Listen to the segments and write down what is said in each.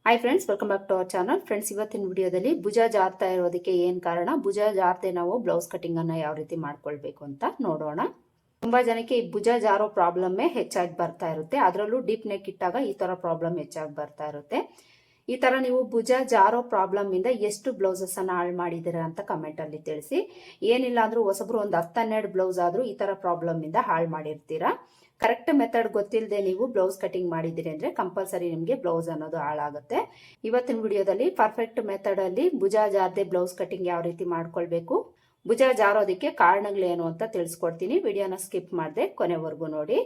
Hi friends, welcome back to our channel. Friends, ಇವತ್ತಿನ ವಿಡಿಯೋದಲ್ಲಿ ಭುಜ ಜಾರ್ತಾ ಇರೋದಕ್ಕೆ ಏನು ಕಾರಣ, ಭುಜ ಜಾರದೆ ನಾವು ಬ್ಲೌಸ್ ಕಟಿಂಗ್ ಅನ್ನ ಯಾವ ರೀತಿ ಮಾಡ್ಕೊಳ್ಬೇಕು ಅಂತ ನೋಡೋಣ. ತುಂಬಾ ಜನಕ್ಕೆ ಈ ಭುಜ ಜಾರೋ ಪ್ರಾಬ್ಲಮ್ಮೇ ಹೆಚ್ಚಾಗಿ ಬರ್ತಾ ಇರುತ್ತೆ. ಅದರಲ್ಲೂ ಡೀಪ್ ನೆಕ್ ಇಟ್ಟಾಗ ಈ ತರ ಪ್ರಾಬ್ಲಮ್ ಹೆಚ್ಚಾಗಿ ಬರ್ತಾ ಇರುತ್ತೆ. ಈ ತರ ನೀವು ಭುಜ ಜಾರೋ ಪ್ರಾಬ್ಲಮ್ ಇಂದ ಎಷ್ಟು ಬ್ಲೌಸಸ್ ಅನ್ನ ಹಾಳು ಮಾಡಿದ್ದೀರಾ ಅಂತ ಕಮೆಂಟ್ ಅಲ್ಲಿ ತಿಳಿಸಿ. ಏನಿಲ್ಲ ಅಂದ್ರೂ ಹೊಸಬ್ರು ಒಂದು 10-12 ಬ್ಲೌಸ್ ಆದ್ರೂ ಈ ತರ ಪ್ರಾಬ್ಲಮ್ ಇಂದ ಹಾಳು ಮಾಡಿರ್ತೀರಾ. ಕರೆಕ್ಟ್ ಮೆಥಡ್ ಗೊತ್ತಿಲ್ಲದೆ ನೀವು ಬ್ಲೌಸ್ ಕಟಿಂಗ್ ಮಾಡಿದಿರಿ ಅಂದ್ರೆ ಕಂಪಲ್ಸರಿ ನಿಮಗೆ ಬ್ಲೌಸ್ ಅನ್ನೋದು ಹಾಳಾಗುತ್ತೆ. ಇವತ್ತಿನ ವಿಡಿಯೋದಲ್ಲಿ ಪರ್ಫೆಕ್ಟ್ ಮೆಥಡ್ ಅಲ್ಲಿ ಭುಜ ಜಾರದೆ ಬ್ಲೌಸ್ ಕಟಿಂಗ್ ಯಾವ ರೀತಿ ಮಾಡ್ಕೊಳ್ಬೇಕು, ಭುಜ ಜಾರೋದಕ್ಕೆ ಕಾರಣಗಳೇನು ಅಂತ ತಿಳಿಸ್ಕೊಡ್ತೀನಿ. ವಿಡಿಯೋನ ಸ್ಕಿಪ್ ಮಾಡದೆ ಕೊನೆವರೆಗೂ ನೋಡಿ.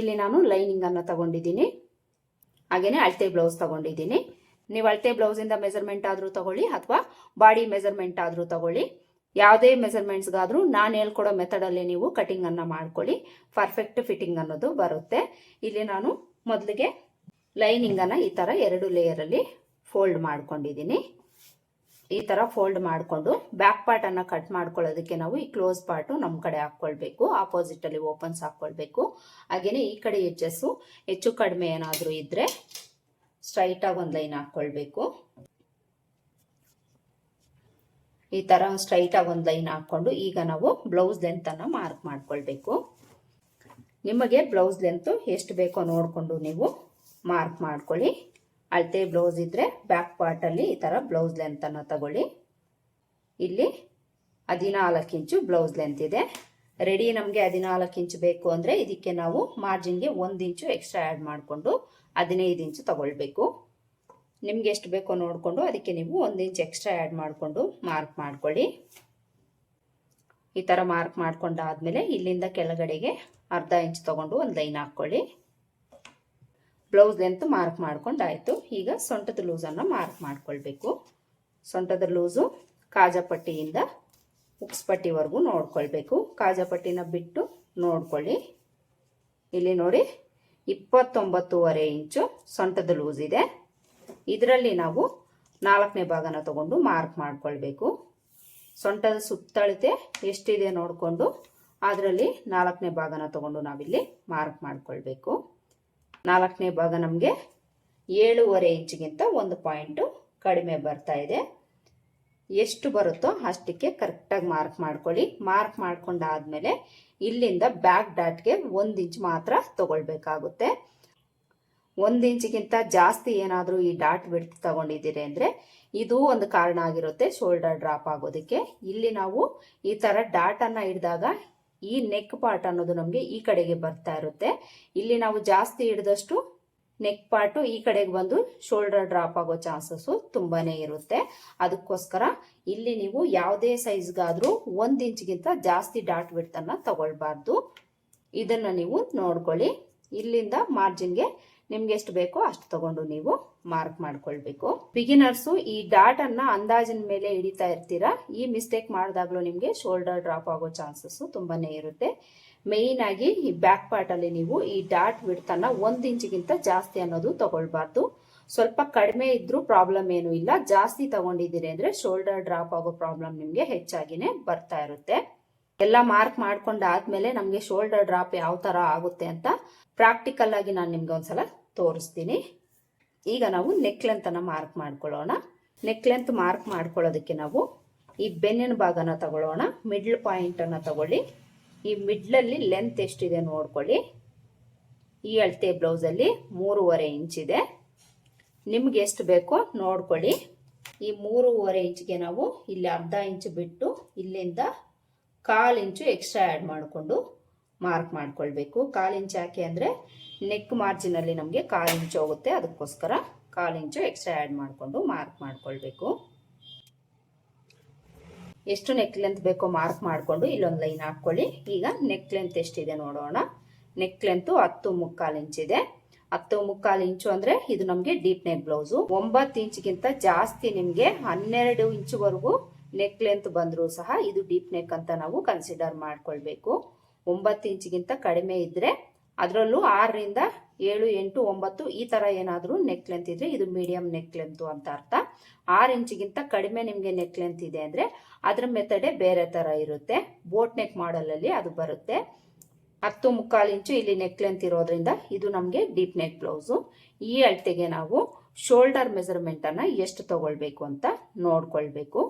ಇಲ್ಲಿ ನಾನು ಲೈನಿಂಗ್ ಅನ್ನ ತಗೊಂಡಿದ್ದೀನಿ, ಹಾಗೇನೆ ಅಳತೆ ಬ್ಲೌಸ್ ತಗೊಂಡಿದ್ದೀನಿ. ನೀವು ಅಳತೆ ಬ್ಲೌಸ್ ಇಂದ ಮೆಜರ್ಮೆಂಟ್ ಆದ್ರೂ ತಗೊಳ್ಳಿ ಅಥವಾ ಬಾಡಿ ಮೆಜರ್ಮೆಂಟ್ ಆದ್ರೂ ತಗೊಳ್ಳಿ. ಯಾವುದೇ ಮೆಜರ್ಮೆಂಟ್ಸ್ಗಾದ್ರೂ ನಾನು ಹೇಳ್ಕೊಡೋ ಮೆಥಡ್ ಅಲ್ಲಿ ನೀವು ಕಟಿಂಗ್ ಅನ್ನ ಮಾಡ್ಕೊಳ್ಳಿ. ಪರ್ಫೆಕ್ಟ್ ಫಿಟ್ಟಿಂಗ್ ಅನ್ನೋದು ಬರುತ್ತೆ. ಇಲ್ಲಿ ನಾನು ಮೊದಲಿಗೆ ಲೈನಿಂಗ್ ಅನ್ನ ಈ ತರ 2 ಲೇಯರ್ ಅಲ್ಲಿ ಫೋಲ್ಡ್ ಮಾಡ್ಕೊಂಡಿದ್ದೀನಿ. ಈ ತರ ಫೋಲ್ಡ್ ಮಾಡಿಕೊಂಡು ಬ್ಯಾಕ್ ಪಾರ್ಟ್ ಅನ್ನ ಕಟ್ ಮಾಡ್ಕೊಳ್ಳೋದಕ್ಕೆ ನಾವು ಈ ಕ್ಲೋಸ್ ಪಾರ್ಟ್ ನಮ್ಮ ಕಡೆ ಹಾಕೊಳ್ಬೇಕು, ಆಪೋಸಿಟ್ ಅಲ್ಲಿ ಓಪನ್ಸ್ ಹಾಕೊಳ್ಬೇಕು. ಹಾಗೇನೆ ಈ ಕಡೆ ಎಡ್ಜಸ್ ಹೆಚ್ಚು ಕಡಿಮೆ ಏನಾದ್ರೂ ಇದ್ರೆ ಸ್ಟ್ರೈಟ್ ಆಗಿ ಒಂದು ಲೈನ್ ಹಾಕೊಳ್ಬೇಕು. ಈ ತರ ಸ್ಟ್ರೈಟ್ ಆಗಿ ಒಂದು ಲೈನ್ ಹಾಕೊಂಡು ಈಗ ನಾವು ಬ್ಲೌಸ್ ಲೆಂತ್ ಅನ್ನ ಮಾರ್ಕ್ ಮಾಡ್ಕೊಳ್ಬೇಕು. ನಿಮಗೆ ಬ್ಲೌಸ್ ಲೆಂತ್ ಎಷ್ಟು ಬೇಕೋ ನೋಡ್ಕೊಂಡು ನೀವು ಮಾರ್ಕ್ ಮಾಡ್ಕೊಳ್ಳಿ. ಅಳತೆ ಬ್ಲೌಸ್ ಇದ್ರೆ ಬ್ಯಾಕ್ ಪಾರ್ಟ್ ಅಲ್ಲಿ ಈ ತರ ಬ್ಲೌಸ್ ಲೆಂತ್ ಅನ್ನ ತಗೊಳ್ಳಿ. ಇಲ್ಲಿ 14 ಇಂಚು ಬ್ಲೌಸ್ ಲೆಂತ್ ಇದೆ. ರೆಡಿ ನಮಗೆ 14 ಇಂಚು ಬೇಕು ಅಂದ್ರೆ ಇದಕ್ಕೆ ನಾವು ಮಾರ್ಜಿನ್ಗೆ 1 ಇಂಚು ಎಕ್ಸ್ಟ್ರಾ ಆ್ಯಡ್ ಮಾಡಿಕೊಂಡು 15 ಇಂಚು ತಗೊಳ್ಬೇಕು. ನಿಮ್ಗೆ ಎಷ್ಟು ಬೇಕೋ ನೋಡಿಕೊಂಡು ಅದಕ್ಕೆ ನೀವು 1 ಇಂಚ್ ಎಕ್ಸ್ಟ್ರಾ ಆ್ಯಡ್ ಮಾಡಿಕೊಂಡು ಮಾರ್ಕ್ ಮಾಡ್ಕೊಳ್ಳಿ. ಈ ಥರ ಮಾರ್ಕ್ ಮಾಡ್ಕೊಂಡಾದ್ಮೇಲೆ ಇಲ್ಲಿಂದ ಕೆಳಗಡೆಗೆ ಅರ್ಧ ಇಂಚ್ ತಗೊಂಡು ಒಂದು ಲೈನ್ ಹಾಕ್ಕೊಳ್ಳಿ. ಬ್ಲೌಸ್ ಲೆಂತ್ ಮಾರ್ಕ್ ಮಾಡ್ಕೊಂಡಾಯ್ತು. ಈಗ ಸೊಂಟದ ಲೂಸನ್ನು ಮಾರ್ಕ್ ಮಾಡ್ಕೊಳ್ಬೇಕು. ಸೊಂಟದ ಲೂಸು ಕಾಜಪಟ್ಟಿಯಿಂದ ಉಕ್ಸ್ಪಟ್ಟಿವರೆಗೂ ನೋಡ್ಕೊಳ್ಬೇಕು. ಕಾಜಪಟ್ಟಿನ ಬಿಟ್ಟು ನೋಡ್ಕೊಳ್ಳಿ. ಇಲ್ಲಿ ನೋಡಿ 29.5 ಇಂಚು ಸೊಂಟದ ಲೂಸ್ ಇದೆ. ಇದರಲ್ಲಿ ನಾವು 4ನೇ ಭಾಗನ ತಗೊಂಡು ಮಾರ್ಕ್ ಮಾಡ್ಕೊಳ್ಬೇಕು. ಸೊಂಟದ ಸುತ್ತಳತೆ ಎಷ್ಟಿದೆ ನೋಡಿಕೊಂಡು ಅದರಲ್ಲಿ 4ನೇ ಭಾಗನ ತಗೊಂಡು ನಾವಿಲ್ಲಿ ಮಾರ್ಕ್ ಮಾಡ್ಕೊಳ್ಬೇಕು. 4ನೇ ಭಾಗ ನಮಗೆ 7.5 ಇಂಚಿಗಿಂತ 1 ಪಾಯಿಂಟು ಕಡಿಮೆ ಬರ್ತಾ ಇದೆ. ಎಷ್ಟು ಬರುತ್ತೋ ಅಷ್ಟಕ್ಕೆ ಕರೆಕ್ಟಾಗಿ ಮಾರ್ಕ್ ಮಾಡ್ಕೊಳ್ಳಿ. ಮಾರ್ಕ್ ಮಾಡ್ಕೊಂಡಾದ್ಮೇಲೆ ಇಲ್ಲಿಂದ ಬ್ಯಾಕ್ ಡಾಟ್ಗೆ 1 ಇಂಚ್ ಮಾತ್ರ ತಗೊಳ್ಬೇಕಾಗುತ್ತೆ. 1 ಇಂಚಿಗಿಂತ ಜಾಸ್ತಿ ಏನಾದರೂ ಈ ಡಾಟ್ ಬಿಡ್ತು ತಗೊಂಡಿದ್ದೀರಿ ಅಂದ್ರೆ ಇದು ಒಂದು ಕಾರಣ ಆಗಿರುತ್ತೆ ಶೋಲ್ಡರ್ ಡ್ರಾಪ್ ಆಗೋದಕ್ಕೆ. ಇಲ್ಲಿ ನಾವು ಈ ತರ ಡಾಟ್ ಅನ್ನ ಹಿಡಿದಾಗ ಈ ನೆಕ್ ಪಾರ್ಟ್ ಅನ್ನೋದು ನಮಗೆ ಈ ಕಡೆಗೆ ಬರ್ತಾ ಇರುತ್ತೆ. ಇಲ್ಲಿ ನಾವು ಜಾಸ್ತಿ ಹಿಡಿದಷ್ಟು ನೆಕ್ ಪಾರ್ಟು ಈ ಕಡೆಗೆ ಬಂದು ಶೋಲ್ಡರ್ ಡ್ರಾಪ್ ಆಗೋ ಚಾನ್ಸಸ್ ತುಂಬಾನೇ ಇರುತ್ತೆ. ಅದಕ್ಕೋಸ್ಕರ ಇಲ್ಲಿ ನೀವು ಯಾವುದೇ ಸೈಜ್ಗಾದ್ರೂ 1 ಇಂಚ್ಗಿಂತ ಜಾಸ್ತಿ ಡಾಟ್ ಬಿಡ್ತನ್ನ ತಗೊಳ್ಬಾರ್ದು. ಇದನ್ನ ನೀವು ನೋಡ್ಕೊಳ್ಳಿ. ಇಲ್ಲಿಂದ ಮಾರ್ಜಿನ್ಗೆ ನಿಮ್ಗೆ ಎಷ್ಟು ಬೇಕೋ ಅಷ್ಟು ತಗೊಂಡು ನೀವು ಮಾರ್ಕ್ ಮಾಡ್ಕೊಳ್ಬೇಕು. ಬಿಗಿನರ್ಸು ಈ ಡಾಟ್ ಅನ್ನ ಅಂದಾಜಿನ ಮೇಲೆ ಹಿಡಿತಾ ಇರ್ತೀರಾ. ಈ ಮಿಸ್ಟೇಕ್ ಮಾಡಿದಾಗ್ಲೂ ನಿಮ್ಗೆ ಶೋಲ್ಡರ್ ಡ್ರಾಪ್ ಆಗೋ ಚಾನ್ಸಸ್ ತುಂಬಾನೇ ಇರುತ್ತೆ. ಮೇಯ್ನ್ ಆಗಿ ಈ ಬ್ಯಾಕ್ ಪಾರ್ಟ್ ಅಲ್ಲಿ ನೀವು ಈ ಡಾಟ್ ಬಿಡ್ತನ್ನ 1 ಇಂಚಿಗಿಂತ ಜಾಸ್ತಿ ಅನ್ನೋದು ತಗೊಳ್ಬಾರ್ದು. ಸ್ವಲ್ಪ ಕಡಿಮೆ ಇದ್ರೂ ಪ್ರಾಬ್ಲಮ್ ಏನು ಇಲ್ಲ. ಜಾಸ್ತಿ ತಗೊಂಡಿದ್ದೀರಿ ಅಂದ್ರೆ ಶೋಲ್ಡರ್ ಡ್ರಾಪ್ ಆಗೋ ಪ್ರಾಬ್ಲಮ್ ನಿಮ್ಗೆ ಹೆಚ್ಚಾಗಿನೇ ಬರ್ತಾ ಇರುತ್ತೆ. ಎಲ್ಲ ಮಾರ್ಕ್ ಮಾಡ್ಕೊಂಡಾದ್ಮೇಲೆ ನಮ್ಗೆ ಶೋಲ್ಡರ್ ಡ್ರಾಪ್ ಯಾವ ತರ ಆಗುತ್ತೆ ಅಂತ ಪ್ರಾಕ್ಟಿಕಲ್ ಆಗಿ ನಾನು ನಿಮ್ಗೆ ಒಂದ್ಸಲ ತೋರಿಸ್ತೀನಿ. ಈಗ ನಾವು ನೆಕ್ ಲೆಂತ್ ಅನ್ನ ಮಾರ್ಕ್ ಮಾಡ್ಕೊಳ್ಳೋಣ. ನೆಕ್ ಲೆಂತ್ ಮಾರ್ಕ್ ಮಾಡ್ಕೊಳ್ಳೋದಕ್ಕೆ ನಾವು ಈ ಬೆನ್ನಿನ ಭಾಗನ ತಗೊಳ್ಳೋಣ. ಮಿಡ್ಲ್ ಪಾಯಿಂಟ್ ಅನ್ನ ತಗೊಳ್ಳಿ. ಈ ಮಿಡ್ಲಲ್ಲಿ ಲೆಂತ್ ಎಷ್ಟಿದೆ ನೋಡ್ಕೊಳ್ಳಿ. ಈ ಅಳತೆ ಬ್ಲೌಸ್ ಅಲ್ಲಿ 3.5 ಇಂಚ್ ಇದೆ. ನಿಮ್ಗೆ ಎಷ್ಟು ಬೇಕೋ ನೋಡ್ಕೊಳ್ಳಿ. ಈ 3.5 ಇಂಚ್ಗೆ ನಾವು ಇಲ್ಲಿ ಅರ್ಧ ಇಂಚ್ ಬಿಟ್ಟು ಇಲ್ಲಿಂದ 1/4 ಇಂಚು ಎಕ್ಸ್ಟ್ರಾ ಆ್ಯಡ್ ಮಾಡಿಕೊಂಡು ಮಾರ್ಕ್ ಮಾಡ್ಕೊಳ್ಬೇಕು. 1/4 ಇಂಚ್ ಯಾಕೆ ಅಂದರೆ ನೆಕ್ ಮಾರ್ಜಿನ್ ಅಲ್ಲಿ ನಮಗೆ 1/4 ಇಂಚು ಹೋಗುತ್ತೆ. ಅದಕ್ಕೋಸ್ಕರ 1/4 ಇಂಚು ಎಕ್ಸ್ಟ್ರಾ ಆ್ಯಡ್ ಮಾಡಿಕೊಂಡು ಮಾರ್ಕ್ ಮಾಡ್ಕೊಳ್ಬೇಕು. ಎಷ್ಟು ನೆಕ್ ಲೆಂತ್ ಬೇಕೋ ಮಾರ್ಕ್ ಮಾಡಿಕೊಂಡು ಇಲ್ಲೊಂದು ಲೈನ್ ಹಾಕ್ಕೊಳ್ಳಿ. ಈಗ ನೆಕ್ ಲೆಂತ್ ಎಷ್ಟಿದೆ ನೋಡೋಣ. ನೆಕ್ ಲೆಂತ್ 10.75 ಇಂಚ್ ಇದೆ. 10.75 ಇಂಚು ಅಂದ್ರೆ ಇದು ನಮಗೆ ಡೀಪ್ ನೆಕ್ ಬ್ಲೌಸು. 9 ಇಂಚ್ಗಿಂತ ಜಾಸ್ತಿ ನಿಮಗೆ 12 ಇಂಚುವರೆಗೂ ನೆಕ್ ಲೆಂತ್ ಬಂದರೂ ಸಹ ಇದು ಡೀಪ್ ನೆಕ್ ಅಂತ ನಾವು ಕನ್ಸಿಡರ್ ಮಾಡ್ಕೊಳ್ಬೇಕು. 9 ಇಂಚಿಗಿಂತ ಕಡಿಮೆ ಇದ್ರೆ ಅದರಲ್ಲೂ 6ರಿಂದ 7, 8, 9 ಈ ತರ ಏನಾದರೂ ನೆಕ್ ಲೆಂತ್ ಇದ್ರೆ ಇದು ಮೀಡಿಯಂ ನೆಕ್ ಲೆಂತ್ ಅಂತ ಅರ್ಥ. 6 ಇಂಚಿಗಿಂತ ಕಡಿಮೆ ನಿಮಗೆ ನೆಕ್ ಲೆಂತ್ ಇದೆ ಅಂದ್ರೆ ಅದ್ರ ಮೆಥಡೇ ಬೇರೆ ತರ ಇರುತ್ತೆ. ಬೋಟ್ ನೆಕ್ ಮಾಡೆಲ್ ಅಲ್ಲಿ ಅದು ಬರುತ್ತೆ. 10.75 ಇಂಚು ಇಲ್ಲಿ ನೆಕ್ ಲೆಂತ್ ಇರೋದ್ರಿಂದ ಇದು ನಮಗೆ ಡೀಪ್ ನೆಕ್ ಬ್ಲೌಸು. ಈ ಅಳತೆಗೆ ನಾವು ಶೋಲ್ಡರ್ ಮೆಜರ್ಮೆಂಟನ್ನು ಎಷ್ಟು ತಗೊಳ್ಬೇಕು ಅಂತ ನೋಡ್ಕೊಳ್ಬೇಕು.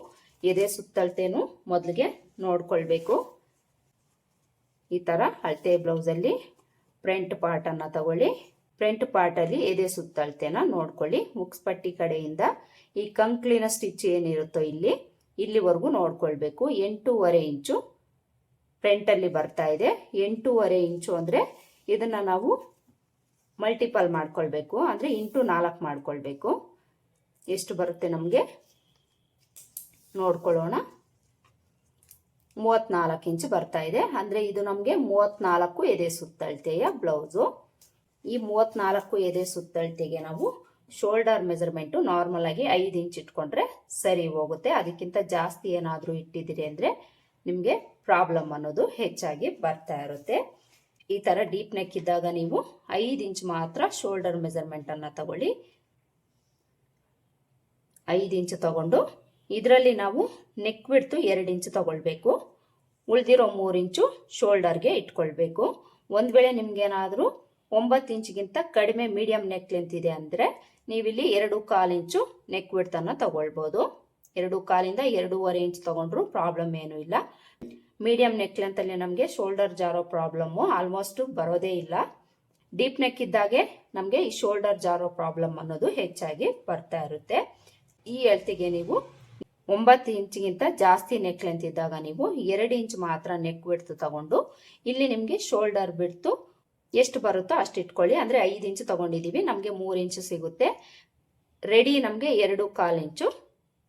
ಎದೆ ಸುತ್ತಳತೆನೂ ಮೊದಲಿಗೆ ನೋಡ್ಕೊಳ್ಬೇಕು. ಈ ಥರ ಅಳತೆ ಬ್ಲೌಸಲ್ಲಿ ಫ್ರಂಟ್ ಪಾರ್ಟನ್ನು ತಗೊಳ್ಳಿ. ಫ್ರಂಟ್ ಪಾರ್ಟಲ್ಲಿ ಎದೆ ಸುತ್ತಳತೆನ ನೋಡ್ಕೊಳ್ಳಿ. ಮುಕ್ಸ್ಪಟ್ಟಿ ಕಡೆಯಿಂದ ಈ ಕಂಕ್ಲಿನ ಸ್ಟಿಚ್ ಏನಿರುತ್ತೋ ಇಲ್ಲಿವರೆಗೂ ನೋಡ್ಕೊಳ್ಬೇಕು. 8.5 ಇಂಚು ಫ್ರಂಟಲ್ಲಿ ಬರ್ತಾ ಇದೆ. 8.5 ಇಂಚು ಅಂದರೆ ಇದನ್ನು ನಾವು ಮಲ್ಟಿಪಲ್ ಮಾಡ್ಕೊಳ್ಬೇಕು, ಅಂದರೆ ಇಂಟು 4 ಮಾಡ್ಕೊಳ್ಬೇಕು. ಎಷ್ಟು ಬರುತ್ತೆ ನಮಗೆ ನೋಡ್ಕೊಳ್ಳೋಣ. 34 ಇಂಚು ಬರ್ತಾ ಇದೆ. ಅಂದರೆ ಇದು ನಮಗೆ 34 ಎದೆ ಸುತ್ತಳತೆಯ ಬ್ಲೌಸು. ಈ 34 ಎದೆ ಸುತ್ತಳತೆಗೆ ನಾವು ಶೋಲ್ಡರ್ ಮೆಜರ್ಮೆಂಟು ನಾರ್ಮಲ್ ಆಗಿ 5 ಇಂಚ್ ಇಟ್ಕೊಂಡ್ರೆ ಸರಿ ಹೋಗುತ್ತೆ. ಅದಕ್ಕಿಂತ ಜಾಸ್ತಿ ಏನಾದರೂ ಇಟ್ಟಿದ್ದೀರಿ ಅಂದರೆ ನಿಮಗೆ ಪ್ರಾಬ್ಲಮ್ ಅನ್ನೋದು ಹೆಚ್ಚಾಗಿ ಬರ್ತಾ ಇರುತ್ತೆ. ಈ ಥರ ಡೀಪ್ ನೆಕ್ ಇದ್ದಾಗ ನೀವು 5 ಇಂಚ್ ಮಾತ್ರ ಶೋಲ್ಡರ್ ಮೆಜರ್ಮೆಂಟನ್ನು ತಗೊಳ್ಳಿ. 5 ಇಂಚ್ ತಗೊಂಡು ಇದರಲ್ಲಿ ನಾವು ನೆಕ್ ಬಿಡ್ತು 2 ಇಂಚ್ ತಗೊಳ್ಬೇಕು. ಉಳಿದಿರೋ 3 ಇಂಚು ಶೋಲ್ಡರ್ಗೆ ಇಟ್ಕೊಳ್ಬೇಕು. ಒಂದು ವೇಳೆ ನಿಮ್ಗೇನಾದರೂ 9 ಇಂಚ್ಗಿಂತ ಕಡಿಮೆ ಮೀಡಿಯಂ ನೆಕ್ ಲೆಂತ್ ಇದೆ ಅಂದರೆ ನೀವಿಲ್ಲಿ 2.25 ಇಂಚು ನೆಕ್ ವಿಡ್ತನ್ನು ತಗೊಳ್ಬೋದು. 2.25 ಇಂದ 2.5 ಇಂಚ್ ತಗೊಂಡ್ರು ಪ್ರಾಬ್ಲಮ್ ಏನೂ ಇಲ್ಲ. ಮೀಡಿಯಂ ನೆಕ್ ಲೆಂತಲ್ಲಿ ನಮಗೆ ಶೋಲ್ಡರ್ ಜಾರೋ ಪ್ರಾಬ್ಲಮ್ಮು ಆಲ್ಮೋಸ್ಟ್ ಬರೋದೇ ಇಲ್ಲ. ಡೀಪ್ ನೆಕ್ ಇದ್ದಾಗೆ ನಮಗೆ ಈ ಶೋಲ್ಡರ್ ಜಾರೋ ಪ್ರಾಬ್ಲಮ್ ಅನ್ನೋದು ಹೆಚ್ಚಾಗಿ ಬರ್ತಾ ಇರುತ್ತೆ. ಈ ಅಳತೆಗೆ ನೀವು 9 ಇಂಚಿಗಿಂತ ಜಾಸ್ತಿ ನೆಕ್ ಲೆಂತ್ ಇದ್ದಾಗ ನೀವು 2 ಇಂಚ್ ಮಾತ್ರ ನೆಕ್ ಬಿಡ್ತು ತಗೊಂಡು ಇಲ್ಲಿ ನಿಮಗೆ ಶೋಲ್ಡರ್ ಬಿಡ್ತು ಎಷ್ಟು ಬರುತ್ತೋ ಅಷ್ಟು ಇಟ್ಕೊಳ್ಳಿ. ಅಂದರೆ 5 ಇಂಚ್ ತಗೊಂಡಿದ್ದೀವಿ, ನಮಗೆ 3 ಇಂಚು ಸಿಗುತ್ತೆ. ರೆಡಿ ನಮಗೆ 2.25 ಇಂಚು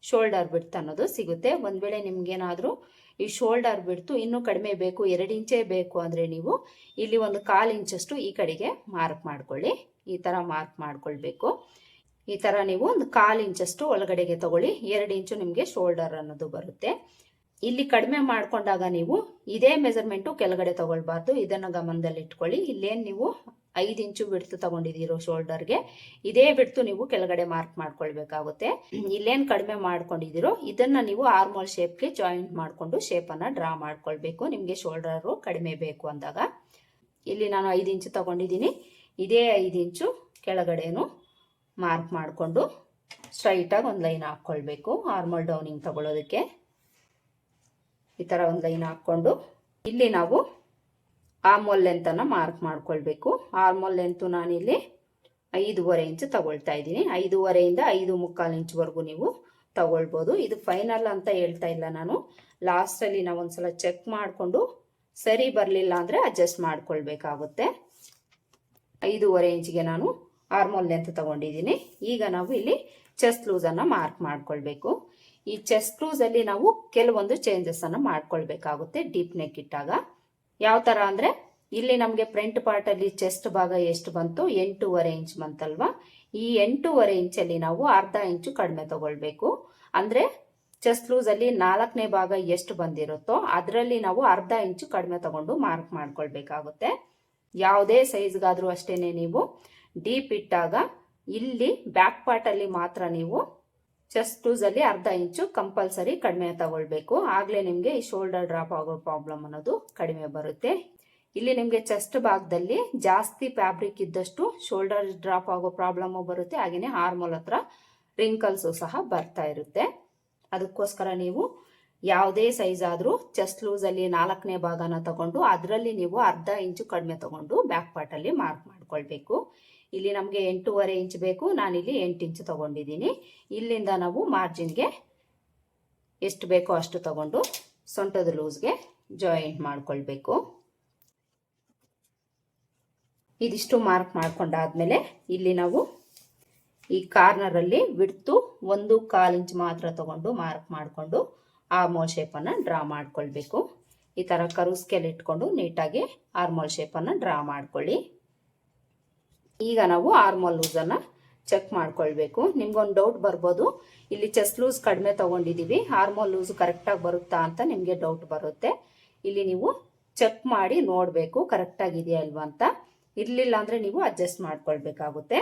ಶೋಲ್ಡರ್ ಬಿಡ್ತು ಅನ್ನೋದು ಸಿಗುತ್ತೆ. ಒಂದು ವೇಳೆ ನಿಮ್ಗೇನಾದರೂ ಈ ಶೋಲ್ಡರ್ ಬಿಡ್ತು ಇನ್ನೂ ಕಡಿಮೆ ಬೇಕು, 2 ಇಂಚೇ ಬೇಕು ಅಂದರೆ ನೀವು ಇಲ್ಲಿ 1/4 ಇಂಚಷ್ಟು ಈ ಕಡೆಗೆ ಮಾರ್ಕ್ ಮಾಡ್ಕೊಳ್ಳಿ. ಈ ಥರ ಮಾರ್ಕ್ ಮಾಡ್ಕೊಳ್ಬೇಕು. ಈ ಥರ ನೀವು 1/4 ಇಂಚಷ್ಟು ಒಳಗಡೆಗೆ ತಗೊಳ್ಳಿ. 2 ಇಂಚು ನಿಮಗೆ ಶೋಲ್ಡರ್ ಅನ್ನೋದು ಬರುತ್ತೆ. ಇಲ್ಲಿ ಕಡಿಮೆ ಮಾಡ್ಕೊಂಡಾಗ ನೀವು ಇದೇ ಮೆಜರ್ಮೆಂಟು ಕೆಳಗಡೆ ತಗೊಳ್ಬಾರ್ದು, ಇದನ್ನು ಗಮನದಲ್ಲಿ ಇಟ್ಕೊಳ್ಳಿ. ಇಲ್ಲೇನು ನೀವು 5 ಇಂಚು ಬಿಡ್ತು ತಗೊಂಡಿದ್ದೀರೋ ಶೋಲ್ಡರ್ಗೆ ಇದೇ ಬಿಡ್ತು ನೀವು ಕೆಳಗಡೆ ಮಾರ್ಕ್ ಮಾಡ್ಕೊಳ್ಬೇಕಾಗುತ್ತೆ. ಇಲ್ಲೇನು ಕಡಿಮೆ ಮಾಡ್ಕೊಂಡಿದ್ದೀರೋ ಇದನ್ನು ನೀವು ಆರ್ಮೋಲ್ ಶೇಪ್ಗೆ ಜಾಯಿಂಟ್ ಮಾಡಿಕೊಂಡು ಶೇಪನ್ನು ಡ್ರಾ ಮಾಡ್ಕೊಳ್ಬೇಕು. ನಿಮಗೆ ಶೋಲ್ಡರು ಕಡಿಮೆ ಬೇಕು ಅಂದಾಗ ಇಲ್ಲಿ ನಾನು 5 ಇಂಚು ತಗೊಂಡಿದ್ದೀನಿ. ಇದೇ 5 ಇಂಚು ಕೆಳಗಡೆನು ಮಾರ್ಕ್ ಮಾಡಿಕೊಂಡು ಸ್ಟ್ರೈಟಾಗಿ ಒಂದು ಲೈನ್ ಹಾಕ್ಕೊಳ್ಬೇಕು. ಆರ್ಮೋಲ್ ಡೌನಿಂಗ್ ತಗೊಳ್ಳೋದಕ್ಕೆ ಈ ಥರ ಒಂದು ಲೈನ್ ಹಾಕ್ಕೊಂಡು ಇಲ್ಲಿ ನಾವು ಆರ್ಮೋಲ್ ಲೆಂತನ್ನು ಮಾರ್ಕ್ ಮಾಡ್ಕೊಳ್ಬೇಕು. ಆರ್ಮೋಲ್ ಲೆಂತು ನಾನಿಲ್ಲಿ 5.5 ಇಂಚು ತಗೊಳ್ತಾ ಇದ್ದೀನಿ. 5.5 ಇಂದ 5.25 ಇಂಚ್ವರೆಗೂ ನೀವು ತಗೊಳ್ಬೋದು. ಇದು ಫೈನಲ್ ಅಂತ ಹೇಳ್ತಾ ಇಲ್ಲ ನಾನು. ಲಾಸ್ಟಲ್ಲಿ ನಾವು ಒಂದ್ಸಲ ಚೆಕ್ ಮಾಡಿಕೊಂಡು ಸರಿ ಬರಲಿಲ್ಲ ಅಂದರೆ ಅಡ್ಜಸ್ಟ್ ಮಾಡ್ಕೊಳ್ಬೇಕಾಗುತ್ತೆ. 5.5 ಇಂಚಿಗೆ ನಾನು ಆರ್ಮೋಲ್ ಲೆಂತ್ ತಗೊಂಡಿದ್ದೀನಿ. ಈಗ ನಾವು ಇಲ್ಲಿ ಚೆಸ್ಟ್ ಲೂಸನ್ನು ಮಾರ್ಕ್ ಮಾಡ್ಕೊಳ್ಬೇಕು. ಈ ಚೆಸ್ಟ್ ಲೂಸಲ್ಲಿ ನಾವು ಕೆಲವೊಂದು ಚೇಂಜಸನ್ನು ಮಾಡ್ಕೊಳ್ಬೇಕಾಗುತ್ತೆ ಡೀಪ್ ನೆಕ್ ಇಟ್ಟಾಗ. ಯಾವ ಥರ ಅಂದರೆ ಇಲ್ಲಿ ನಮಗೆ ಫ್ರಂಟ್ ಪಾರ್ಟಲ್ಲಿ ಚೆಸ್ಟ್ ಭಾಗ ಎಷ್ಟು ಬಂತು 8.5 ಇಂಚ್ ಬಂತಲ್ವಾ. ಈ 8.5 ಇಂಚಲ್ಲಿ ನಾವು ಅರ್ಧ ಇಂಚು ಕಡಿಮೆ ತಗೊಳ್ಬೇಕು. ಅಂದರೆ ಚೆಸ್ಟ್ ಲೂಸಲ್ಲಿ 4ನೇ ಭಾಗ ಎಷ್ಟು ಬಂದಿರುತ್ತೋ ಅದರಲ್ಲಿ ನಾವು ಅರ್ಧ ಇಂಚು ಕಡಿಮೆ ತಗೊಂಡು ಮಾರ್ಕ್ ಮಾಡ್ಕೊಳ್ಬೇಕಾಗುತ್ತೆ. ಯಾವುದೇ ಸೈಜ್ಗಾದರೂ ಅಷ್ಟೇ ನೀವು ಡೀಪ್ ಇಟ್ಟಾಗ ಇಲ್ಲಿ ಬ್ಯಾಕ್ ಪಾರ್ಟಲ್ಲಿ ಮಾತ್ರ ನೀವು ಚೆಸ್ಟ್ ಲೂಸಲ್ಲಿ ಅರ್ಧ ಇಂಚು ಕಂಪಲ್ಸರಿ ಕಡಿಮೆ ತಗೊಳ್ಬೇಕು. ಆಗಲೇ ನಿಮಗೆ ಈ ಶೋಲ್ಡರ್ ಡ್ರಾಪ್ ಆಗೋ ಪ್ರಾಬ್ಲಮ್ ಅನ್ನೋದು ಕಡಿಮೆ ಬರುತ್ತೆ. ಇಲ್ಲಿ ನಿಮಗೆ ಚೆಸ್ಟ್ ಭಾಗದಲ್ಲಿ ಜಾಸ್ತಿ ಫ್ಯಾಬ್ರಿಕ್ ಇದ್ದಷ್ಟು ಶೋಲ್ಡರ್ ಡ್ರಾಪ್ ಆಗೋ ಪ್ರಾಬ್ಲಮ್ಮು ಬರುತ್ತೆ. ಹಾಗೆಯೇ ಆರ್ಮೋಲ್ ಹತ್ರ ರಿಂಕಲ್ಸು ಸಹ ಬರ್ತಾ ಇರುತ್ತೆ. ಅದಕ್ಕೋಸ್ಕರ ನೀವು ಯಾವುದೇ ಸೈಜ್ ಆದರೂ ಚೆಸ್ಟ್ ಲೂಸಲ್ಲಿ 4ನೇ ಭಾಗನ ತಗೊಂಡು ಅದರಲ್ಲಿ ನೀವು ಅರ್ಧ ಇಂಚು ಕಡಿಮೆ ತಗೊಂಡು ಬ್ಯಾಕ್ ಪಾರ್ಟಲ್ಲಿ ಮಾರ್ಕ್ ಮಾಡ್ಕೊಳ್ಬೇಕು. ಇಲ್ಲಿ ನಮಗೆ 8.5 ಇಂಚ್ ಬೇಕು, ನಾನಿಲ್ಲಿ 8 ಇಂಚು ತಗೊಂಡಿದ್ದೀನಿ. ಇಲ್ಲಿಂದ ನಾವು ಮಾರ್ಜಿನ್ಗೆ ಎಷ್ಟು ಬೇಕೋ ಅಷ್ಟು ತಗೊಂಡು ಸೊಂಟದ ಲೂಸ್ಗೆ ಜಾಯಿಂಟ್ ಮಾಡ್ಕೊಳ್ಬೇಕು. ಇದಿಷ್ಟು ಮಾರ್ಕ್ ಮಾಡ್ಕೊಂಡಾದ್ಮೇಲೆ ಇಲ್ಲಿ ನಾವು ಈ ಕಾರ್ನರಲ್ಲಿ ಬಿಡ್ತು 1/4 ಇಂಚ್ ಮಾತ್ರ ತಗೊಂಡು ಮಾರ್ಕ್ ಮಾಡಿಕೊಂಡು ಆರ್ಮೋಲ್ ಶೇಪನ್ನು ಡ್ರಾ ಮಾಡ್ಕೊಳ್ಬೇಕು. ಈ ಥರ ಕರ್ವ್ ಸ್ಕೇಲ್ ಇಟ್ಕೊಂಡು ನೀಟಾಗಿ ಆರ್ಮೋಲ್ ಶೇಪನ್ನು ಡ್ರಾ ಮಾಡ್ಕೊಳ್ಳಿ. ಈಗ ನಾವು ಆರ್ಮೋಲ್ ಲೂಸನ್ನು ಚೆಕ್ ಮಾಡ್ಕೊಳ್ಬೇಕು. ನಿಮ್ಗೊಂದು ಡೌಟ್ ಬರ್ಬೋದು, ಇಲ್ಲಿ ಚೆಸ್ಟ್ ಲೂಸ್ ಕಡಿಮೆ ತಗೊಂಡಿದ್ದೀವಿ, ಆರ್ಮೋಲ್ ಲೂಸ್ ಕರೆಕ್ಟಾಗಿ ಬರುತ್ತಾ ಅಂತ ನಿಮಗೆ ಡೌಟ್ ಬರುತ್ತೆ. ಇಲ್ಲಿ ನೀವು ಚೆಕ್ ಮಾಡಿ ನೋಡಬೇಕು ಕರೆಕ್ಟಾಗಿದೆಯಾ ಇಲ್ವಾ ಅಂತ. ಇರಲಿಲ್ಲ ಅಂದರೆ ನೀವು ಅಡ್ಜಸ್ಟ್ ಮಾಡ್ಕೊಳ್ಬೇಕಾಗುತ್ತೆ.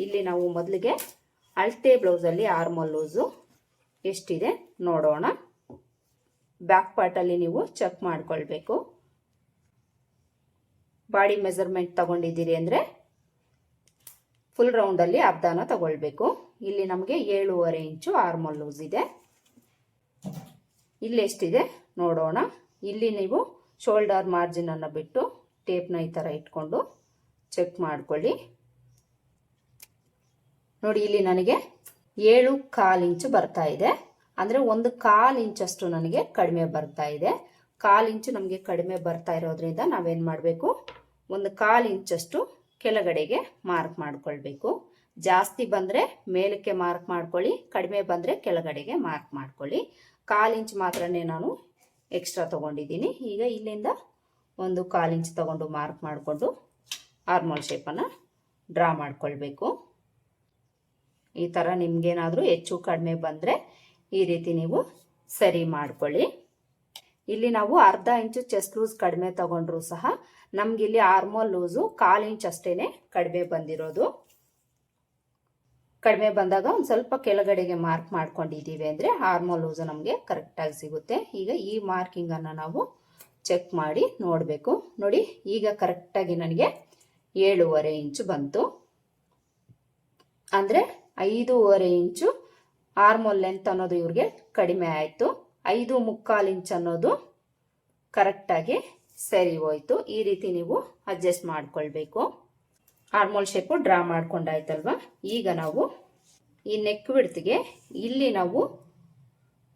ಇಲ್ಲಿ ನಾವು ಮೊದಲಿಗೆ ಅಳತೆ ಬ್ಲೌಸಲ್ಲಿ ಆರ್ಮೋಲ್ ಲೂಸು ಎಷ್ಟಿದೆ ನೋಡೋಣ. ಬ್ಯಾಕ್ ಪಾರ್ಟಲ್ಲಿ ನೀವು ಚೆಕ್ ಮಾಡ್ಕೊಳ್ಬೇಕು. ಬಾಡಿ ಮೆಜರ್ಮೆಂಟ್ ತಗೊಂಡಿದ್ದೀರಿ ಅಂದರೆ ಫುಲ್ ರೌಂಡಲ್ಲಿ ಅರ್ಧನ ತಗೊಳ್ಬೇಕು. ಇಲ್ಲಿ ನಮಗೆ 7.5 ಇಂಚು ಆರ್ಮೋಲ್ ಲೂಸ್ ಇದೆ. ಇಲ್ಲಿ ಎಷ್ಟಿದೆ ನೋಡೋಣ. ಇಲ್ಲಿ ನೀವು ಶೋಲ್ಡರ್ ಮಾರ್ಜಿನನ್ನು ಬಿಟ್ಟು ಟೇಪ್ನ ಈ ಥರ ಇಟ್ಕೊಂಡು ಚೆಕ್ ಮಾಡ್ಕೊಳ್ಳಿ. ನೋಡಿ, ಇಲ್ಲಿ ನನಗೆ 7.25 ಇಂಚು ಬರ್ತಾ ಇದೆ. ಅಂದರೆ 1/4 ಇಂಚಷ್ಟು ನನಗೆ ಕಡಿಮೆ ಬರ್ತಾ ಇದೆ. 1/4 ಇಂಚು ನಮಗೆ ಕಡಿಮೆ ಬರ್ತಾ ಇರೋದ್ರಿಂದ ನಾವೇನು ಮಾಡಬೇಕು, 1/4 ಇಂಚಷ್ಟು ಕೆಳಗಡೆಗೆ ಮಾರ್ಕ್ ಮಾಡ್ಕೊಳ್ಬೇಕು. ಜಾಸ್ತಿ ಬಂದರೆ ಮೇಲಕ್ಕೆ ಮಾರ್ಕ್ ಮಾಡ್ಕೊಳ್ಳಿ, ಕಡಿಮೆ ಬಂದರೆ ಕೆಳಗಡೆಗೆ ಮಾರ್ಕ್ ಮಾಡ್ಕೊಳ್ಳಿ. 1/4 ಇಂಚ್ ಮಾತ್ರನೇ ನಾನು ಎಕ್ಸ್ಟ್ರಾ ತೊಗೊಂಡಿದ್ದೀನಿ. ಈಗ ಇಲ್ಲಿಂದ 1/4 ಇಂಚ್ ತೊಗೊಂಡು ಮಾರ್ಕ್ ಮಾಡಿಕೊಂಡು ಆರ್ಮೋಲ್ ಶೇಪನ್ನು ಡ್ರಾ ಮಾಡ್ಕೊಳ್ಬೇಕು. ಈ ಥರ ನಿಮಗೇನಾದರೂ ಹೆಚ್ಚು ಕಡಿಮೆ ಬಂದರೆ ಈ ರೀತಿ ನೀವು ಸರಿ ಮಾಡ್ಕೊಳ್ಳಿ. ಇಲ್ಲಿ ನಾವು 1/2 ಇಂಚು ಚೆಸ್ಟ್ ಲೂಸ್ ಕಡಿಮೆ ತಗೊಂಡ್ರೂ ಸಹ ನಮಗಿಲ್ಲಿ ಆರ್ಮೋಲ್ ಲೂಸು 1/4 ಇಂಚ್ ಅಷ್ಟೇ ಕಡಿಮೆ ಬಂದಿರೋದು. ಕಡಿಮೆ ಬಂದಾಗ ಒಂದು ಸ್ವಲ್ಪ ಕೆಳಗಡೆಗೆ ಮಾರ್ಕ್ ಮಾಡ್ಕೊಂಡಿದ್ದೀವಿ ಅಂದರೆ ಆರ್ಮೋಲ್ ಲೂಸು ನಮಗೆ ಕರೆಕ್ಟಾಗಿ ಸಿಗುತ್ತೆ. ಈಗ ಈ ಮಾರ್ಕಿಂಗನ್ನು ನಾವು ಚೆಕ್ ಮಾಡಿ ನೋಡಬೇಕು. ನೋಡಿ, ಈಗ ಕರೆಕ್ಟಾಗಿ ನನಗೆ 7.5 ಇಂಚು ಬಂತು. ಅಂದರೆ 5.5 ಇಂಚು ಆರ್ಮೋಲ್ ಲೆಂತ್ ಅನ್ನೋದು ಇವ್ರಿಗೆ ಕಡಿಮೆ ಆಯಿತು. 5.25 ಇಂಚ್ ಅನ್ನೋದು ಕರೆಕ್ಟಾಗಿ ಸರಿ ಹೋಯ್ತು. ಈ ರೀತಿ ನೀವು ಅಡ್ಜಸ್ಟ್ ಮಾಡ್ಕೊಳ್ಬೇಕು. ಆರ್ಮೋಲ್ ಶೇಪು ಡ್ರಾ ಮಾಡ್ಕೊಂಡಾಯ್ತಲ್ವ. ಈಗ ನಾವು ಈ ನೆಕ್ ವಿಡ್ತ್ಗೆ ಇಲ್ಲಿ ನಾವು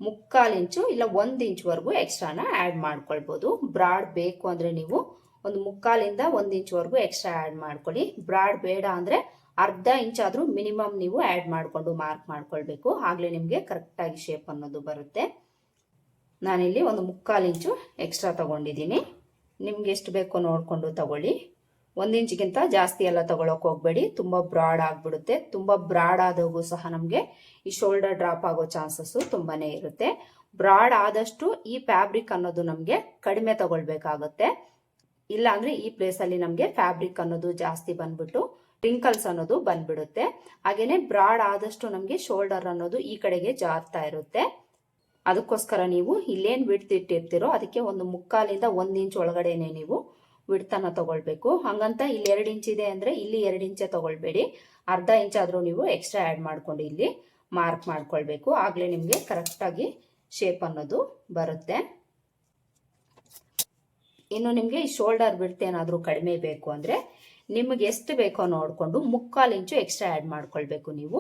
3/4 ಇಂಚು ಇಲ್ಲ 1 ಇಂಚ್ವರೆಗೂ ಎಕ್ಸ್ಟ್ರಾನ ಆ್ಯಡ್ ಮಾಡ್ಕೊಳ್ಬೋದು. ಬ್ರಾಡ್ ಬೇಕು ಅಂದರೆ ನೀವು ಒಂದು 3/4 ಇಂದ 1 ಇಂಚ್ವರೆಗೂ ಎಕ್ಸ್ಟ್ರಾ ಆ್ಯಡ್ ಮಾಡ್ಕೊಳ್ಳಿ. ಬ್ರಾಡ್ ಬೇಡ ಅಂದರೆ 1/2 ಇಂಚ್ ಆದರೂ ಮಿನಿಮಮ್ ನೀವು ಆ್ಯಡ್ ಮಾಡಿಕೊಂಡು ಮಾರ್ಕ್ ಮಾಡ್ಕೊಳ್ಬೇಕು. ಆಗಲೇ ನಿಮಗೆ ಕರೆಕ್ಟಾಗಿ ಶೇಪ್ ಅನ್ನೋದು ಬರುತ್ತೆ. ನಾನಿಲ್ಲಿ ಒಂದು 3/4 ಇಂಚು ಎಕ್ಸ್ಟ್ರಾ ತೊಗೊಂಡಿದ್ದೀನಿ. ನಿಮ್ಗೆ ಎಷ್ಟು ಬೇಕೋ ನೋಡಿಕೊಂಡು ತಗೊಳ್ಳಿ. 1 ಇಂಚ್ಗಿಂತ ಜಾಸ್ತಿ ಎಲ್ಲ ತಗೊಳಕ್ಕೆ ಹೋಗಬೇಡಿ, ತುಂಬ ಬ್ರಾಡ್ ಆಗಿಬಿಡುತ್ತೆ. ತುಂಬ ಬ್ರಾಡ್ ಆದಾಗೂ ಸಹ ನಮಗೆ ಈ ಶೋಲ್ಡರ್ ಡ್ರಾಪ್ ಆಗೋ ಚಾನ್ಸಸ್ಸು ತುಂಬಾ ಇರುತ್ತೆ. ಬ್ರಾಡ್ ಆದಷ್ಟು ಈ ಫ್ಯಾಬ್ರಿಕ್ ಅನ್ನೋದು ನಮಗೆ ಕಡಿಮೆ ತಗೊಳ್ಬೇಕಾಗುತ್ತೆ. ಇಲ್ಲಾಂದರೆ ಈ ಪ್ಲೇಸಲ್ಲಿ ನಮಗೆ ಫ್ಯಾಬ್ರಿಕ್ ಅನ್ನೋದು ಜಾಸ್ತಿ ಬಂದ್ಬಿಟ್ಟು ರಿಂಕಲ್ಸ್ ಅನ್ನೋದು ಬಂದ್ಬಿಡುತ್ತೆ. ಹಾಗೇನೆ ಬ್ರಾಡ್ ಆದಷ್ಟು ನಮಗೆ ಶೋಲ್ಡರ್ ಅನ್ನೋದು ಈ ಕಡೆಗೆ ಜಾರ್ತಾ ಇರುತ್ತೆ. ಅದಕ್ಕೋಸ್ಕರ ನೀವು ಇಲ್ಲೇನು ವಿಡ್ತ್ ಇಟ್ಟಿರ್ತೀರೋ ಅದಕ್ಕೆ ಒಂದು 3/4 ಇಂದ 1 ಇಂಚ್ ಒಳಗಡೆನೆ ನೀವು ವಿಡ್ತನ್ನು ತಗೊಳ್ಬೇಕು. ಹಾಗಂತ ಇಲ್ಲಿ 2 ಇಂಚ್ ಇದೆ ಅಂದರೆ ಇಲ್ಲಿ 2 ಇಂಚೇ ತಗೊಳ್ಬೇಡಿ. 1/2 ಇಂಚ್ ಆದರೂ ನೀವು ಎಕ್ಸ್ಟ್ರಾ ಆ್ಯಡ್ ಮಾಡ್ಕೊಂಡು ಇಲ್ಲಿ ಮಾರ್ಕ್ ಮಾಡ್ಕೊಳ್ಬೇಕು. ಆಗಲೇ ನಿಮಗೆ ಕರೆಕ್ಟಾಗಿ ಶೇಪ್ ಅನ್ನೋದು ಬರುತ್ತೆ. ಇನ್ನು ನಿಮಗೆ ಈ ಶೋಲ್ಡರ್ ವಿಡ್ತ್ ಏನಾದರೂ ಕಡಿಮೆ ಬೇಕು ಅಂದರೆ ನಿಮಗೆ ಎಷ್ಟು ಬೇಕೋ ನೋಡಿಕೊಂಡು 3/4 ಇಂಚು ಎಕ್ಸ್ಟ್ರಾ ಆ್ಯಡ್ ಮಾಡ್ಕೊಳ್ಬೇಕು. ನೀವು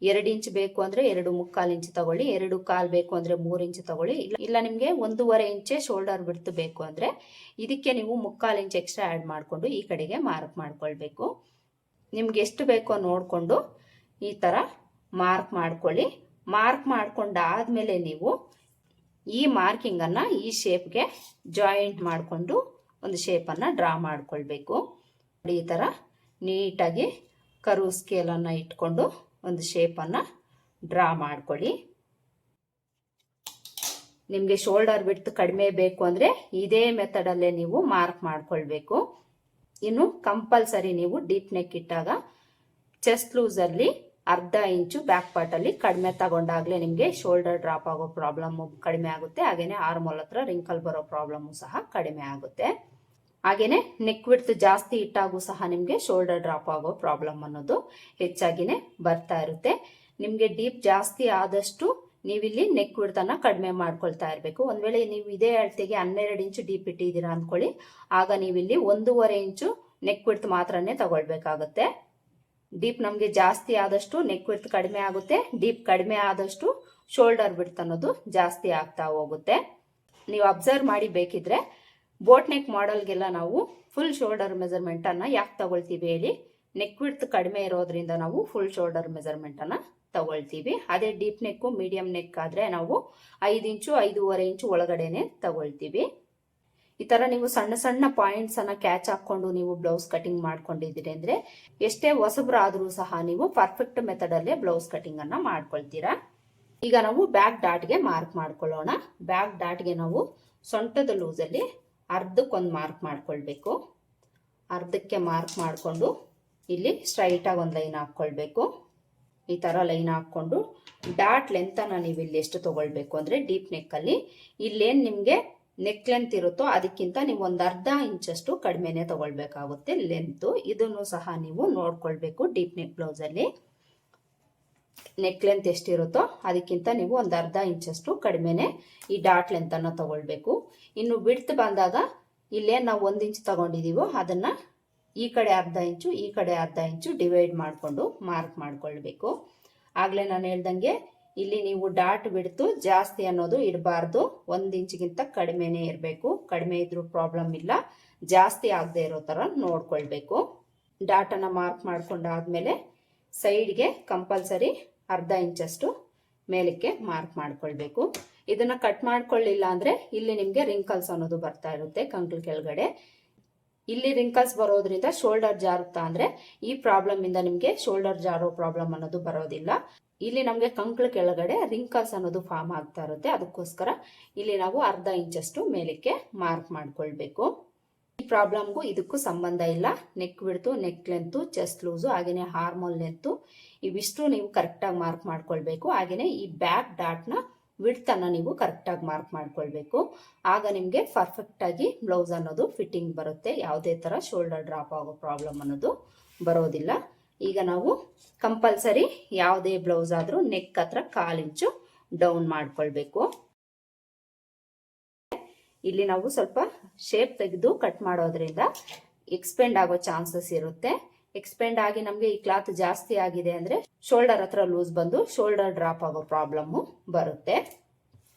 2 ಇಂಚ್ ಬೇಕು ಅಂದರೆ 2 ಇಂಚ್ ತಗೊಳ್ಳಿ, 2/4 ಬೇಕು ಅಂದರೆ 3 ಇಂಚ್ ತಗೊಳ್ಳಿ. ಇಲ್ಲ ನಿಮಗೆ 1.5 ಇಂಚೇ ಶೋಲ್ಡರ್ ಬಿಡ್ತು ಬೇಕು ಅಂದರೆ ಇದಕ್ಕೆ ನೀವು 3/4 ಇಂಚ್ ಎಕ್ಸ್ಟ್ರಾ ಆ್ಯಡ್ ಮಾಡಿಕೊಂಡು ಈ ಕಡೆಗೆ ಮಾರ್ಕ್ ಮಾಡ್ಕೊಳ್ಬೇಕು. ನಿಮ್ಗೆ ಎಷ್ಟು ಬೇಕೋ ನೋಡಿಕೊಂಡು ಈ ಥರ ಮಾರ್ಕ್ ಮಾಡ್ಕೊಳ್ಳಿ. ಮಾರ್ಕ್ ಮಾಡ್ಕೊಂಡಾದ್ಮೇಲೆ ನೀವು ಈ ಮಾರ್ಕಿಂಗನ್ನು ಈ ಶೇಪ್ಗೆ ಜಾಯಿಂಟ್ ಮಾಡಿಕೊಂಡು ಒಂದು ಶೇಪನ್ನು ಡ್ರಾ ಮಾಡ್ಕೊಳ್ಬೇಕು. ಈ ಥರ ನೀಟಾಗಿ ಕರ್ವ್ ಸ್ಕೇಲನ್ನು ಇಟ್ಕೊಂಡು ಒಂದು ಶೇಪನ್ನು ಡ್ರಾ ಮಾಡ್ಕೊಳ್ಳಿ. ನಿಮಗೆ ಶೋಲ್ಡರ್ ವಿಡ್ತ್ ಕಡಿಮೆ ಬೇಕು ಅಂದರೆ ಇದೇ ಮೆಥಡಲ್ಲೇ ನೀವು ಮಾರ್ಕ್ ಮಾಡ್ಕೊಳ್ಬೇಕು. ಇನ್ನು ಕಂಪಲ್ಸರಿ ನೀವು ಡೀಪ್ ನೆಕ್ ಇಟ್ಟಾಗ ಚೆಸ್ಟ್ ಲೂಸಲ್ಲಿ 1/2 ಇಂಚು ಬ್ಯಾಕ್ ಪಾರ್ಟಲ್ಲಿ ಕಡಿಮೆ ತಗೊಂಡಾಗಲೇ ನಿಮಗೆ ಶೋಲ್ಡರ್ ಡ್ರಾಪ್ ಆಗೋ ಪ್ರಾಬ್ಲಮ್ಮು ಕಡಿಮೆ ಆಗುತ್ತೆ. ಹಾಗೆಯೇ ಆರ್ಮೋಲ್ ಹತ್ರ ರಿಂಕಲ್ ಬರೋ ಪ್ರಾಬ್ಲಮ್ಮು ಸಹ ಕಡಿಮೆ ಆಗುತ್ತೆ. ಹಾಗೇನೆ ನೆಕ್ ವಿಡ್ತ್ ಜಾಸ್ತಿ ಇಟ್ಟಾಗೂ ಸಹ ನಿಮಗೆ ಶೋಲ್ಡರ್ ಡ್ರಾಪ್ ಆಗೋ ಪ್ರಾಬ್ಲಮ್ ಅನ್ನೋದು ಹೆಚ್ಚಾಗಿನೇ ಬರ್ತಾ ಇರುತ್ತೆ. ನಿಮಗೆ ಡೀಪ್ ಜಾಸ್ತಿ ಆದಷ್ಟು ನೀವಿಲ್ಲಿ ನೆಕ್ ವಿಡ್ತನ್ನು ಕಡಿಮೆ ಮಾಡ್ಕೊಳ್ತಾ ಇರಬೇಕು. ಒಂದು ವೇಳೆ ನೀವು ಇದೇ ಅಳತೆಗೆ 12 ಇಂಚು ಡೀಪ್ ಇಟ್ಟಿದ್ದೀರಾ ಅಂದ್ಕೊಳ್ಳಿ, ಆಗ ನೀವಿಲ್ಲಿ 1.5 ಇಂಚು ನೆಕ್ ವಿಡ್ತ್ ಮಾತ್ರನೇ ತಗೊಳ್ಬೇಕಾಗುತ್ತೆ. ಡೀಪ್ ನಮಗೆ ಜಾಸ್ತಿ ಆದಷ್ಟು ನೆಕ್ ವಿಡ್ತ್ ಕಡಿಮೆ ಆಗುತ್ತೆ, ಡೀಪ್ ಕಡಿಮೆ ಆದಷ್ಟು ಶೋಲ್ಡರ್ ವಿಡ್ತ್ ಅನ್ನೋದು ಜಾಸ್ತಿ ಆಗ್ತಾ ಹೋಗುತ್ತೆ. ನೀವು ಅಬ್ಸರ್ವ್ ಮಾಡಿ ಬೇಕಿದ್ರೆ ಬೋಟ್ ನೆಕ್ ಮಾಡೆಲ್ಗೆಲ್ಲ ನಾವು ಫುಲ್ ಶೋಲ್ಡರ್ ಮೆಜರ್ಮೆಂಟನ್ನು ಯಾಕೆ ತಗೊಳ್ತೀವಿ ಹೇಳಿ, ನೆಕ್ ವಿಡ್ತ್ ಕಡಿಮೆ ಇರೋದ್ರಿಂದ ನಾವು ಫುಲ್ ಶೋಲ್ಡರ್ ಮೆಜರ್ಮೆಂಟನ್ನು ತಗೊಳ್ತೀವಿ. ಅದೇ ಡೀಪ್ ನೆಕ್ಕು ಮೀಡಿಯಂ ನೆಕ್ ಆದರೆ ನಾವು 5 ಇಂಚು 5.5 ಇಂಚು ಒಳಗಡೆನೆ ತಗೊಳ್ತೀವಿ. ಈ ಥರ ನೀವು ಸಣ್ಣ ಸಣ್ಣ ಪಾಯಿಂಟ್ಸನ್ನು ಕ್ಯಾಚ್ ಹಾಕ್ಕೊಂಡು ನೀವು ಬ್ಲೌಸ್ ಕಟಿಂಗ್ ಮಾಡ್ಕೊಂಡಿದ್ದೀರಿ ಅಂದರೆ ಎಷ್ಟೇ ಹೊಸಬ್ರಾದರೂ ಸಹ ನೀವು ಪರ್ಫೆಕ್ಟ್ ಮೆಥಡಲ್ಲೇ ಬ್ಲೌಸ್ ಕಟಿಂಗನ್ನು ಮಾಡ್ಕೊಳ್ತೀರಾ. ಈಗ ನಾವು ಬ್ಯಾಕ್ ಡಾಟ್ಗೆ ಮಾರ್ಕ್ ಮಾಡ್ಕೊಳ್ಳೋಣ. ಬ್ಯಾಕ್ ಡಾಟ್ಗೆ ನಾವು ಸೊಂಟದ ಲೂಸಲ್ಲಿ ಅರ್ಧಕ್ಕೊಂದು ಮಾರ್ಕ್ ಮಾಡ್ಕೊಳ್ಬೇಕು. ಅರ್ಧಕ್ಕೆ ಮಾರ್ಕ್ ಮಾಡಿಕೊಂಡು ಇಲ್ಲಿ ಸ್ಟ್ರೈಟಾಗಿ ಒಂದು ಲೈನ್ ಹಾಕ್ಕೊಳ್ಬೇಕು. ಈ ಥರ ಲೈನ್ ಹಾಕ್ಕೊಂಡು ಡಾಟ್ ಲೆಂತನ್ನು ನೀವು ಇಲ್ಲಿ ಎಷ್ಟು ತೊಗೊಳ್ಬೇಕು ಅಂದರೆ ಡೀಪ್ ನೆಕ್ಕಲ್ಲಿ ಇಲ್ಲೇನು ನಿಮಗೆ ನೆಕ್ ಲೆಂತ್ ಇರುತ್ತೋ ಅದಕ್ಕಿಂತ ನೀವು ಒಂದು ಅರ್ಧ ಇಂಚಷ್ಟು ಕಡಿಮೆನೆ ತಗೊಳ್ಬೇಕಾಗುತ್ತೆ ಲೆಂತು. ಇದನ್ನು ಸಹ ನೀವು ನೋಡ್ಕೊಳ್ಬೇಕು. ಡೀಪ್ ನೆಕ್ ಬ್ಲೌಸಲ್ಲಿ ನೆಕ್ ಲೆಂತ್ ಎಷ್ಟಿರುತ್ತೋ ಅದಕ್ಕಿಂತ ನೀವು ಒಂದು ಅರ್ಧ ಇಂಚಷ್ಟು ಕಡಿಮೆನೆ ಈ ಡಾಟ್ ಲೆಂತನ್ನು ತಗೊಳ್ಬೇಕು. ಇನ್ನು ವಿಡ್ತ್ ಬಂದಾಗ ಇಲ್ಲೇ ನಾವು 1 ಇಂಚ್ ತಗೊಂಡಿದ್ದೀವೋ ಅದನ್ನು ಈ ಕಡೆ ಅರ್ಧ ಇಂಚು ಈ ಕಡೆ ಅರ್ಧ ಇಂಚು ಡಿವೈಡ್ ಮಾಡಿಕೊಂಡು ಮಾರ್ಕ್ ಮಾಡ್ಕೊಳ್ಬೇಕು. ಆಗಲೇ ನಾನು ಹೇಳ್ದಂಗೆ ಇಲ್ಲಿ ನೀವು ಡಾಟ್ ಬಿಡ್ತು ಜಾಸ್ತಿ ಅನ್ನೋದು ಇಡಬಾರ್ದು. 1 ಇಂಚಿಗಿಂತ ಕಡಿಮೆನೇ ಇರಬೇಕು. ಕಡಿಮೆ ಇದ್ರೂ ಪ್ರಾಬ್ಲಮ್ ಇಲ್ಲ, ಜಾಸ್ತಿ ಆಗದೆ ಇರೋ ಥರ ನೋಡ್ಕೊಳ್ಬೇಕು. ಡಾಟನ್ನು ಮಾರ್ಕ್ ಮಾಡ್ಕೊಂಡಾದ್ಮೇಲೆ ಸೈಡ್ಗೆ ಕಂಪಲ್ಸರಿ ಅರ್ಧ ಇಂಚಷ್ಟು ಮೇಲಕ್ಕೆ ಮಾರ್ಕ್ ಮಾಡ್ಕೊಳ್ಬೇಕು. ಇದನ್ನ ಕಟ್ ಮಾಡ್ಕೊಳ್ಳಿಲ್ಲ ಅಂದರೆ ಇಲ್ಲಿ ನಿಮಗೆ ರಿಂಕಲ್ಸ್ ಅನ್ನೋದು ಬರ್ತಾ ಇರುತ್ತೆ ಕಂಕ್ಳು ಕೆಳಗಡೆ. ಇಲ್ಲಿ ರಿಂಕಲ್ಸ್ ಬರೋದ್ರಿಂದ ಶೋಲ್ಡರ್ ಜಾರುತ್ತಾ ಅಂದರೆ ಈ ಪ್ರಾಬ್ಲಮ್ ಇಂದ ನಿಮಗೆ ಶೋಲ್ಡರ್ ಜಾರೋ ಪ್ರಾಬ್ಲಮ್ ಅನ್ನೋದು ಬರೋದಿಲ್ಲ. ಇಲ್ಲಿ ನಮಗೆ ಕಂಕ್ಳು ಕೆಳಗಡೆ ರಿಂಕಲ್ಸ್ ಅನ್ನೋದು ಫಾರ್ಮ್ ಆಗ್ತಾ ಇರುತ್ತೆ. ಅದಕ್ಕೋಸ್ಕರ ಇಲ್ಲಿ ನಾವು ಅರ್ಧ ಇಂಚಷ್ಟು ಮೇಲಕ್ಕೆ ಮಾರ್ಕ್ ಮಾಡ್ಕೊಳ್ಬೇಕು. ಈ ಪ್ರಾಬ್ಲಮ್ಗೂ ಇದಕ್ಕೂ ಸಂಬಂಧ ಇಲ್ಲ. ನೆಕ್ ಬಿಡ್ತು, ನೆಕ್ ಲೆಂತು, ಚೆಸ್ಟ್ ಲೂಸು, ಹಾಗೇನೆ ಹಾರ್ಮೋನ್ ಲೆಂತು ಇವಿಷ್ಟು ನೀವು ಕರೆಕ್ಟಾಗಿ ಮಾರ್ಕ್ ಮಾಡ್ಕೊಳ್ಬೇಕು. ಹಾಗೇನೆ ಈ ಬ್ಯಾಕ್ ಡಾಟ್ನ ವಿಡ್ತನ್ನು ನೀವು ಕರೆಕ್ಟಾಗಿ ಮಾರ್ಕ್ ಮಾಡ್ಕೊಳ್ಬೇಕು. ಆಗ ನಿಮಗೆ ಪರ್ಫೆಕ್ಟಾಗಿ ಬ್ಲೌಸ್ ಅನ್ನೋದು ಫಿಟ್ಟಿಂಗ್ ಬರುತ್ತೆ. ಯಾವುದೇ ಥರ ಶೋಲ್ಡರ್ ಡ್ರಾಪ್ ಆಗೋ ಪ್ರಾಬ್ಲಮ್ ಅನ್ನೋದು ಬರೋದಿಲ್ಲ. ಈಗ ನಾವು ಕಂಪಲ್ಸರಿ ಯಾವುದೇ ಬ್ಲೌಸ್ ಆದರೂ ನೆಕ್ ಹತ್ರ 1/4 ಇಂಚು ಡೌನ್ ಮಾಡ್ಕೊಳ್ಬೇಕು. ಇಲ್ಲಿ ನಾವು ಸ್ವಲ್ಪ ಶೇಪ್ ತೆಗೆದು ಕಟ್ ಮಾಡೋದ್ರಿಂದ ಎಕ್ಸ್ಪೆಂಡ್ ಆಗೋ ಚಾನ್ಸಸ್ ಇರುತ್ತೆ. ಎಕ್ಸ್ಪೆಂಡ್ ಆಗಿ ನಮಗೆ ಈ ಕ್ಲಾತ್ ಜಾಸ್ತಿ ಆಗಿದೆ ಅಂದರೆ ಶೋಲ್ಡರ್ ಹತ್ರ ಲೂಸ್ ಬಂದು ಶೋಲ್ಡರ್ ಡ್ರಾಪ್ ಆಗೋ ಪ್ರಾಬ್ಲಮ್ಮು ಬರುತ್ತೆ.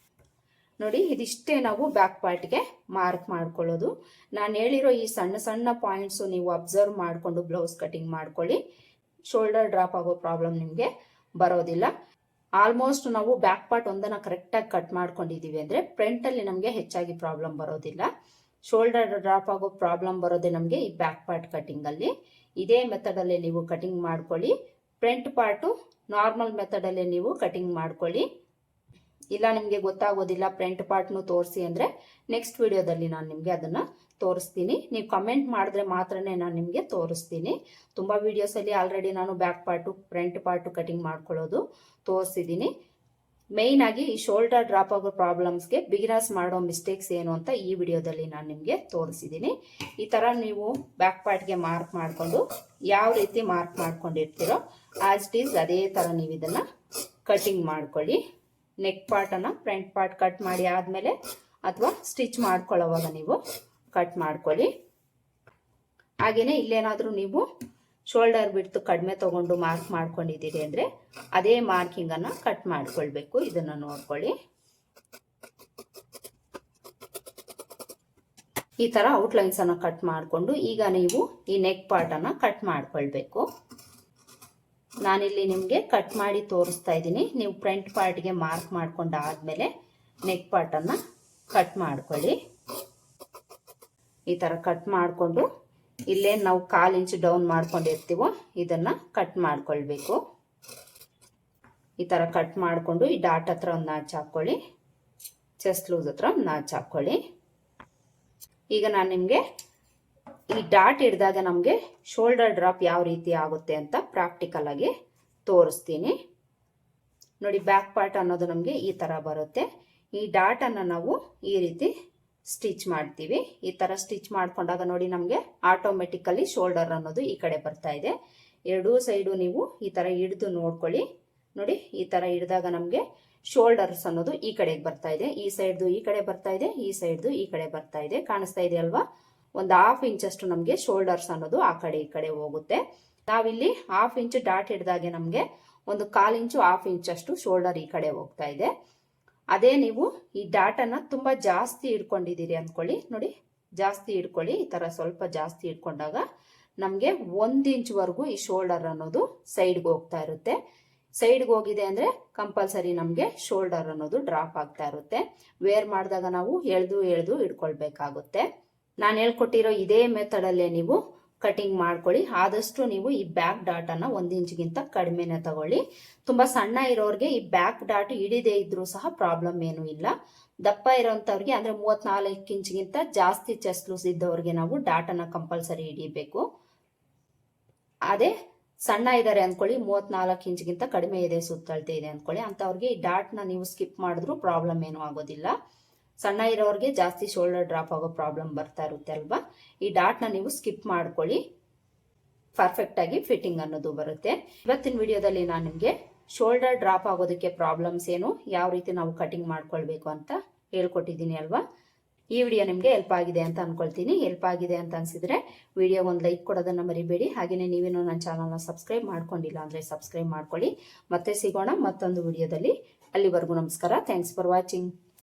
ನೋಡಿ, ಇದಿಷ್ಟೇ ನಾವು ಬ್ಯಾಕ್ ಪಾರ್ಟ್ಗೆ ಮಾರ್ಕ್ ಮಾಡ್ಕೊಳ್ಳೋದು. ನಾನು ಹೇಳಿರೋ ಈ ಸಣ್ಣ ಸಣ್ಣ ಪಾಯಿಂಟ್ಸು ನೀವು ಅಬ್ಸರ್ವ್ ಮಾಡಿಕೊಂಡು ಬ್ಲೌಸ್ ಕಟಿಂಗ್ ಮಾಡ್ಕೊಳ್ಳಿ. ಶೋಲ್ಡರ್ ಡ್ರಾಪ್ ಆಗೋ ಪ್ರಾಬ್ಲಮ್ ನಿಮಗೆ ಬರೋದಿಲ್ಲ. ಆಲ್ಮೋಸ್ಟ್ ನಾವು ಬ್ಯಾಕ್ ಪಾರ್ಟ್ ಒಂದನ್ನು ಕರೆಕ್ಟಾಗಿ ಕಟ್ ಮಾಡ್ಕೊಂಡಿದ್ದೀವಿ ಅಂದರೆ ಫ್ರಂಟಲ್ಲಿ ನಮಗೆ ಹೆಚ್ಚಾಗಿ ಪ್ರಾಬ್ಲಮ್ ಬರೋದಿಲ್ಲ. ಶೋಲ್ಡರ್ ಡ್ರಾಪ್ ಆಗೋ ಪ್ರಾಬ್ಲಮ್ ಬರೋದೇ ನಮಗೆ ಈ ಬ್ಯಾಕ್ ಪಾರ್ಟ್ ಕಟಿಂಗಲ್ಲಿ. ಇದೇ ಮೆಥಡಲ್ಲಿ ನೀವು ಕಟಿಂಗ್ ಮಾಡ್ಕೊಳ್ಳಿ. ಫ್ರಂಟ್ ಪಾರ್ಟು ನಾರ್ಮಲ್ ಮೆಥಡಲ್ಲೇ ನೀವು ಕಟಿಂಗ್ ಮಾಡ್ಕೊಳ್ಳಿ. ಇಲ್ಲ ನಿಮಗೆ ಗೊತ್ತಾಗೋದಿಲ್ಲ ಫ್ರಂಟ್ ಪಾರ್ಟ್ನು ತೋರಿಸಿ ಅಂದರೆ ನೆಕ್ಸ್ಟ್ ವಿಡಿಯೋದಲ್ಲಿ ನಾನು ನಿಮಗೆ ಅದನ್ನು ತೋರಿಸ್ತೀನಿ. ನೀವು ಕಮೆಂಟ್ ಮಾಡಿದ್ರೆ ಮಾತ್ರನೇ ನಾನು ನಿಮಗೆ ತೋರಿಸ್ತೀನಿ. ತುಂಬ ವೀಡಿಯೋಸಲ್ಲಿ ಆಲ್ರೆಡಿ ನಾನು back part front part cutting ಮಾಡ್ಕೊಳ್ಳೋದು ತೋರಿಸಿದ್ದೀನಿ. ಮೇಯ್ನ್ ಆಗಿ ಈ ಶೋಲ್ಡರ್ ಡ್ರಾಪ್ ಆಗೋ ಪ್ರಾಬ್ಲಮ್ಸ್ಗೆ ಬಿಗಿನರ್ಸ್ ಮಾಡೋ ಮಿಸ್ಟೇಕ್ಸ್ ಏನು ಅಂತ ಈ ವಿಡಿಯೋದಲ್ಲಿ ನಾನು ನಿಮಗೆ ತೋರಿಸಿದ್ದೀನಿ. ಈ ಥರ ನೀವು ಬ್ಯಾಕ್ ಪಾರ್ಟ್ಗೆ ಮಾರ್ಕ್ ಮಾಡಿಕೊಂಡು ಯಾವ ರೀತಿ ಮಾರ್ಕ್ ಮಾಡ್ಕೊಂಡಿರ್ತೀರೋ ಆಸ್ ಇಟ್ ಈಸ್ ಅದೇ ಥರ ನೀವು ಇದನ್ನು ಕಟಿಂಗ್ ಮಾಡ್ಕೊಳ್ಳಿ. ನೆಕ್ ಪಾರ್ಟನ್ನು ಫ್ರಂಟ್ ಪಾರ್ಟ್ ಕಟ್ ಮಾಡಿ ಆದಮೇಲೆ ಅಥವಾ ಸ್ಟಿಚ್ ಮಾಡ್ಕೊಳ್ಳೋವಾಗ ನೀವು ಕಟ್ ಮಾಡ್ಕೊಳ್ಳಿ. ಹಾಗೆಯೇ ಇಲ್ಲೇನಾದರೂ ನೀವು ಶೋಲ್ಡರ್ ಬಿಡ್ತು ಕಡಿಮೆ ತೊಗೊಂಡು ಮಾರ್ಕ್ ಮಾಡ್ಕೊಂಡಿದ್ದೀರಿ ಅಂದರೆ ಅದೇ ಮಾರ್ಕಿಂಗನ್ನು ಕಟ್ ಮಾಡ್ಕೊಳ್ಬೇಕು. ಇದನ್ನು ನೋಡ್ಕೊಳ್ಳಿ. ಈ ಥರ ಔಟ್ಲೈನ್ಸನ್ನು ಕಟ್ ಮಾಡಿಕೊಂಡು ಈಗ ನೀವು ಈ ನೆಕ್ ಪಾರ್ಟನ್ನು ಕಟ್ ಮಾಡ್ಕೊಳ್ಬೇಕು. ನಾನಿಲ್ಲಿ ನಿಮಗೆ ಕಟ್ ಮಾಡಿ ತೋರಿಸ್ತಾ ಇದ್ದೀನಿ. ನೀವು ಫ್ರಂಟ್ ಪಾರ್ಟ್ಗೆ ಮಾರ್ಕ್ ಮಾಡ್ಕೊಂಡು ಆದಮೇಲೆ ನೆಕ್ ಪಾರ್ಟನ್ನು ಕಟ್ ಮಾಡ್ಕೊಳ್ಳಿ. ಈ ಥರ ಕಟ್ ಮಾಡಿಕೊಂಡು ಇಲ್ಲೇ ನಾವು 1/4 ಇಂಚ್ ಡೌನ್ ಮಾಡ್ಕೊಂಡಿರ್ತೀವೋ ಇದನ್ನು ಕಟ್ ಮಾಡ್ಕೊಳ್ಬೇಕು. ಈ ಥರ ಕಟ್ ಮಾಡಿಕೊಂಡು ಈ ಡಾಟ್ ಹತ್ರ ಒಂದು ನಾಚ್ ಹಾಕ್ಕೊಳ್ಳಿ, ಚೆಸ್ಟ್ ಲೂಸ್ ಹತ್ರ ಒಂದು ನಾಚ್ ಹಾಕ್ಕೊಳ್ಳಿ. ಈಗ ನಾನು ನಿಮಗೆ ಈ ಡಾಟ್ ಹಿಡಿದಾಗ ನಮಗೆ ಶೋಲ್ಡರ್ ಡ್ರಾಪ್ ಯಾವ ರೀತಿ ಆಗುತ್ತೆ ಅಂತ ಪ್ರಾಕ್ಟಿಕಲ್ ಆಗಿ ತೋರಿಸ್ತೀನಿ. ನೋಡಿ, ಬ್ಯಾಕ್ ಪಾರ್ಟ್ ಅನ್ನೋದು ನಮಗೆ ಈ ಥರ ಬರುತ್ತೆ. ಈ ಡಾಟನ್ನು ನಾವು ಈ ರೀತಿ ಸ್ಟಿಚ್ ಮಾಡ್ತೀವಿ. ಈ ಥರ ಸ್ಟಿಚ್ ಮಾಡ್ಕೊಂಡಾಗ ನೋಡಿ ನಮಗೆ ಆಟೋಮೆಟಿಕಲಿ ಶೋಲ್ಡರ್ ಅನ್ನೋದು ಈ ಕಡೆ ಬರ್ತಾ ಇದೆ. ಎರಡೂ ಸೈಡು ನೀವು ಈ ಥರ ಹಿಡಿದು ನೋಡ್ಕೊಳ್ಳಿ. ನೋಡಿ, ಈ ಥರ ಹಿಡಿದಾಗ ನಮಗೆ ಶೋಲ್ಡರ್ಸ್ ಅನ್ನೋದು ಈ ಕಡೆಗೆ ಬರ್ತಾ ಇದೆ. ಈ ಸೈಡ್ದು ಈ ಕಡೆ ಬರ್ತಾ ಇದೆ, ಈ ಸೈಡ್ದು ಈ ಕಡೆ ಬರ್ತಾ ಇದೆ. ಕಾಣಿಸ್ತಾ ಇದೆ ಅಲ್ವಾ? ಒಂದು 1/2 ಇಂಚಷ್ಟು ನಮಗೆ ಶೋಲ್ಡರ್ಸ್ ಅನ್ನೋದು ಆ ಕಡೆ ಈ ಕಡೆ ಹೋಗುತ್ತೆ. ನಾವಿಲ್ಲಿ 1/2 ಇಂಚ್ ಡಾಟ್ ಹಿಡಿದಾಗೆ ನಮಗೆ ಒಂದು 1/4 ಇಂಚು 1/2 ಇಂಚಷ್ಟು ಶೋಲ್ಡರ್ ಈ ಕಡೆ ಹೋಗ್ತಾ ಇದೆ. ಅದೇ ನೀವು ಈ ಡಾಟನ್ನು ತುಂಬ ಜಾಸ್ತಿ ಹಿಡ್ಕೊಂಡಿದ್ದೀರಿ ಅಂದ್ಕೊಳ್ಳಿ. ನೋಡಿ, ಜಾಸ್ತಿ ಹಿಡ್ಕೊಳ್ಳಿ. ಈ ಥರ ಸ್ವಲ್ಪ ಜಾಸ್ತಿ ಹಿಡ್ಕೊಂಡಾಗ ನಮಗೆ 1 ಇಂಚ್ವರೆಗೂ ಈ ಶೋಲ್ಡರ್ ಅನ್ನೋದು ಸೈಡ್ಗೆ ಹೋಗ್ತಾ ಇರುತ್ತೆ. ಸೈಡ್ಗೆ ಹೋಗಿದೆ ಅಂದರೆ ಕಂಪಲ್ಸರಿ ನಮಗೆ ಶೋಲ್ಡರ್ ಅನ್ನೋದು ಡ್ರಾಪ್ ಆಗ್ತಾ ಇರುತ್ತೆ. ವೇರ್ ಮಾಡಿದಾಗ ನಾವು ಎಳೆದು ಹಿಡ್ಕೊಳ್ಬೇಕಾಗುತ್ತೆ. ನಾನು ಹೇಳ್ಕೊಟ್ಟಿರೋ ಇದೇ ಮೆಥಡಲ್ಲೇ ನೀವು ಕಟಿಂಗ್ ಮಾಡ್ಕೊಳ್ಳಿ. ಆದಷ್ಟು ನೀವು ಈ ಬ್ಯಾಕ್ ಡಾಟನ್ನು 1 ಇಂಚ್ಗಿಂತ ಕಡಿಮೆನೇ ತಗೊಳ್ಳಿ. ತುಂಬ ಸಣ್ಣ ಇರೋರಿಗೆ ಈ ಬ್ಯಾಕ್ ಡಾಟ್ ಹಿಡಿದೇ ಇದ್ರೂ ಸಹ ಪ್ರಾಬ್ಲಮ್ ಏನೂ ಇಲ್ಲ. ದಪ್ಪ ಇರೋಂಥವ್ರಿಗೆ ಅಂದರೆ 34 ಇಂಚ್ಗಿಂತ ಜಾಸ್ತಿ ಚೆಸ್ಟ್ ಲೂಸ್ ಇದ್ದವ್ರಿಗೆ ನಾವು ಡಾಟನ್ನು ಕಂಪಲ್ಸರಿ ಹಿಡಿಬೇಕು. ಅದೇ ಸಣ್ಣ ಇದ್ದಾರೆ ಅಂದ್ಕೊಳ್ಳಿ, 34 ಇಂಚ್ಗಿಂತ ಕಡಿಮೆ ಇದೆ, ಸುತ್ತಳತೆ ಇದೆ ಅಂದ್ಕೊಳ್ಳಿ, ಅಂಥವ್ರಿಗೆ ಈ ಡಾಟ್ನ ನೀವು ಸ್ಕಿಪ್ ಮಾಡಿದ್ರೂ ಪ್ರಾಬ್ಲಮ್ ಏನೂ ಆಗೋದಿಲ್ಲ. ಸಣ್ಣ ಇರೋರಿಗೆ ಜಾಸ್ತಿ ಶೋಲ್ಡರ್ ಡ್ರಾಪ್ ಆಗೋ ಪ್ರಾಬ್ಲಮ್ ಬರ್ತಾ ಇರುತ್ತೆ ಅಲ್ವಾ. ಈ ಡಾಟ್ನ ನೀವು ಸ್ಕಿಪ್ ಮಾಡ್ಕೊಳ್ಳಿ, ಪರ್ಫೆಕ್ಟ್ ಆಗಿ ಫಿಟ್ಟಿಂಗ್ ಅನ್ನೋದು ಬರುತ್ತೆ. ಇವತ್ತಿನ ವಿಡಿಯೋದಲ್ಲಿ ನಾನು ನಿಮಗೆ ಶೋಲ್ಡರ್ ಡ್ರಾಪ್ ಆಗೋದಕ್ಕೆ ಪ್ರಾಬ್ಲಮ್ಸ್ ಏನು, ಯಾವ ರೀತಿ ನಾವು ಕಟಿಂಗ್ ಮಾಡ್ಕೊಳ್ಬೇಕು ಅಂತ ಹೇಳ್ಕೊಟ್ಟಿದ್ದೀನಿ ಅಲ್ವಾ. ಈ ವಿಡಿಯೋ ನಿಮಗೆ ಹೆಲ್ಪ್ ಆಗಿದೆ ಅಂತ ಅನ್ಕೊಳ್ತೀನಿ. ಹೆಲ್ಪ್ ಆಗಿದೆ ಅಂತ ಅನ್ಸಿದ್ರೆ ವಿಡಿಯೋ ಒಂದು ಲೈಕ್ ಕೊಡೋದನ್ನ ಮರಿಬೇಡಿ. ಹಾಗೆಯೇ ನೀವೇನೋ ನನ್ನ ಚಾನಲ್ನ ಸಬ್ಸ್ಕ್ರೈಬ್ ಮಾಡ್ಕೊಂಡಿಲ್ಲ ಅಂದರೆ ಸಬ್ಸ್ಕ್ರೈಬ್ ಮಾಡ್ಕೊಳ್ಳಿ. ಮತ್ತೆ ಸಿಗೋಣ ಮತ್ತೊಂದು ವಿಡಿಯೋದಲ್ಲಿ. ಅಲ್ಲಿವರೆಗೂ ನಮಸ್ಕಾರ. Thanks for watching.